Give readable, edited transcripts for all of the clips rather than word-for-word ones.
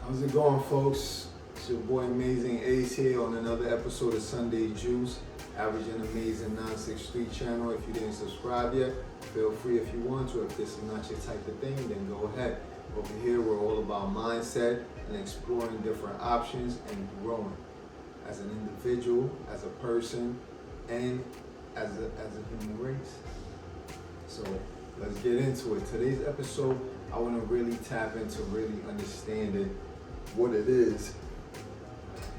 How's it going, folks? It's your boy Amazing Ace here on another episode of Sunday Juice, Average and Amazing 963 channel. If you didn't subscribe yet, feel free if you want to. If this is not your type of thing, then go ahead. Over here, we're all about mindset and exploring different options and growing as an individual, as a person, and as a human race. So let's get into it. Today's episode, I want to really tap into really understanding what it is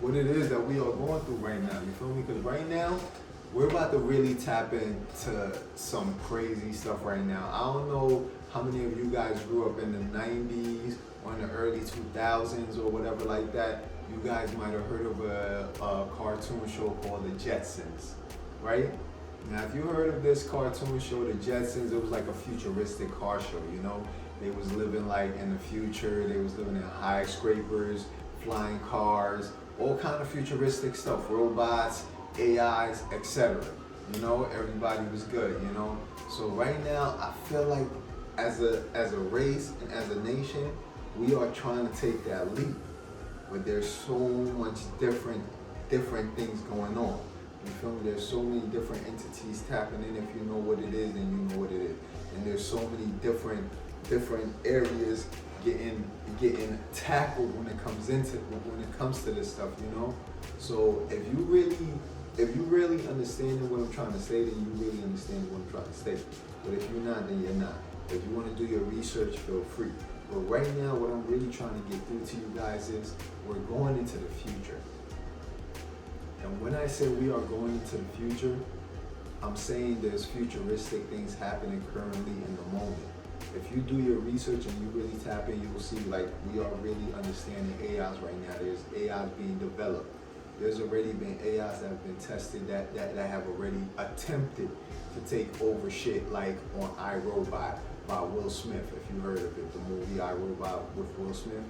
that we are going through right now. You feel me? Because right now, we're about to really tap into some crazy stuff right now. I don't know how many of you guys grew up in the 90s or in the early 2000s or whatever like that. You guys might have heard of a cartoon show called The Jetsons, right? Now, if you heard of this cartoon show, The Jetsons, it was like a futuristic car show, you know? They was living like in the future. They was living in high scrapers, flying cars, all kind of futuristic stuff, robots, AIs, etc. You know, everybody was good, you know? So right now, I feel like as a race and as a nation, we are trying to take that leap. But there's so much different things going on. You feel me? There's so many different entities tapping in. If you know what it is, then you know what it is. And there's so many different areas getting tackled when it comes to this stuff, you know. So if you really understand what I'm trying to say, then you really understand what I'm trying to say. But if you're not, then you're not. If you want to do your research, feel free. But right now, what I'm really trying to get through to you guys is we're going into the future. And when I say we are going into the future, I'm saying there's futuristic things happening currently in the moment. If you do your research and you really tap in, you will see like we are really understanding AIs right now. There's AIs being developed. There's already been AIs that have been tested that have already attempted to take over shit, like on iRobot by Will Smith. If you heard of it, the movie iRobot with Will Smith.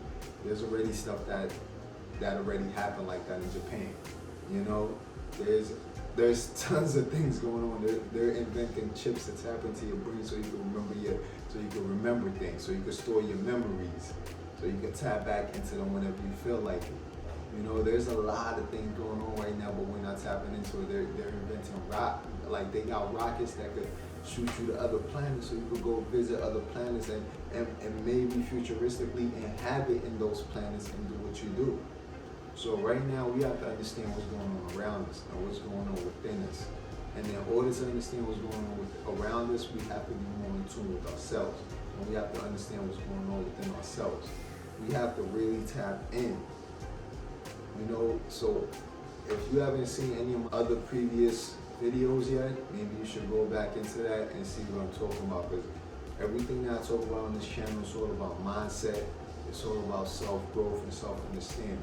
There's already stuff that already happened like that in Japan. You know, there's tons of things going on. They're inventing chips to tap into your brain so you can remember things, so you can store your memories, so you can tap back into them whenever you feel like it. You know, there's a lot of things going on right now, but we're not tapping into it. They're inventing they got rockets that could shoot you to other planets, so you could go visit other planets and maybe futuristically inhabit in those planets and do what you do. So right now, we have to understand what's going on around us and what's going on within us. And in order to understand what's going on around us, we have to be more in tune with ourselves. And we have to understand what's going on within ourselves. We have to really tap in. You know, so if you haven't seen any of my other previous videos yet, maybe you should go back into that and see what I'm talking about. Because everything that I talk about on this channel is all about mindset. It's all about self-growth and self-understanding.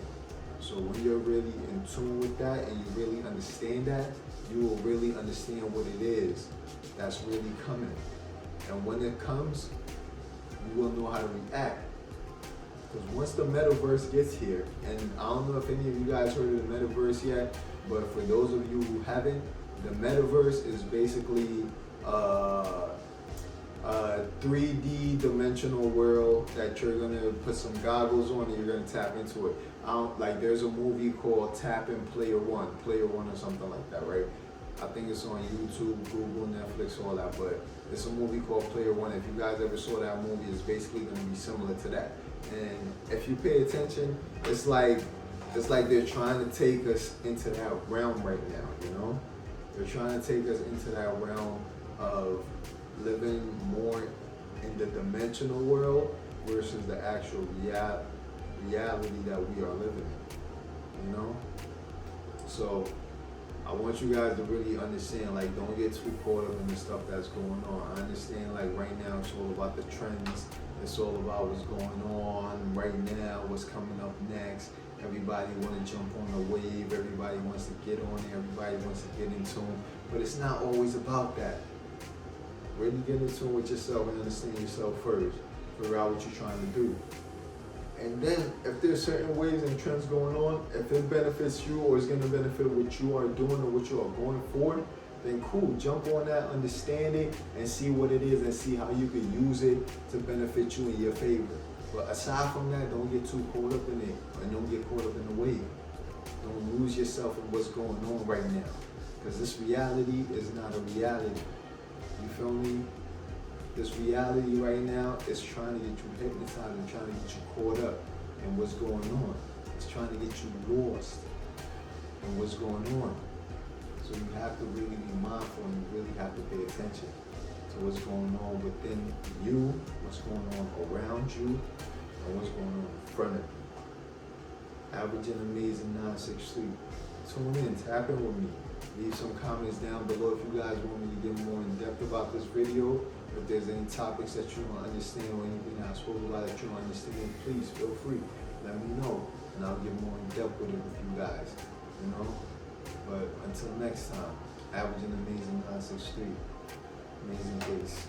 So when you're really in tune with that and you really understand that, you will really understand what it is that's really coming. And when it comes, you will know how to react. Because once the metaverse gets here, and I don't know if any of you guys heard of the metaverse yet, but for those of you who haven't, the metaverse is basically a 3D dimensional world that you're gonna put some goggles on and you're gonna tap into it. There's a movie called Tap In Player One or something like that, right? I think it's on YouTube, Google, Netflix, all that, but it's a movie called Player One. If you guys ever saw that movie, it's basically gonna be similar to that. And if you pay attention, it's like they're trying to take us into that realm right now, you know? They're trying to take us into that realm of living more in the dimensional world versus the actual reality that we are living in, you know? So I want you guys to really understand, like, don't get too caught up in the stuff that's going on. I understand, like, right now it's all about the trends. It's all about what's going on right now, what's coming up next. Everybody want to jump on the wave. Everybody wants to get on it. Everybody wants to get in tune. But it's not always about that. Really get in tune with yourself and understand yourself first. Figure out what you're trying to do. And then if there's certain waves and trends going on, if it benefits you or is going to benefit what you are doing or what you are going for, then cool, jump on that, understand it, and see what it is and see how you can use it to benefit you in your favor. But aside from that, don't get too caught up in it, and don't get caught up in the wave. Don't lose yourself in what's going on right now, because this reality is not a reality. You feel me? This reality right now is trying to get you hypnotized and trying to get you caught up in what's going on. It's trying to get you lost in what's going on. So you have to really be mindful and you really have to pay attention to what's going on within you, what's going on around you, and what's going on in front of you. Averaging Amazing 963. Tune in, tap in with me. Leave some comments down below if you guys want me to get more in depth about this video. If there's any topics that you don't understand or anything I spoke about that you don't understand, please feel free. Let me know, and I'll get more in depth with it with you guys. You know? But until next time, Averaging Amazing 963. Amazing case.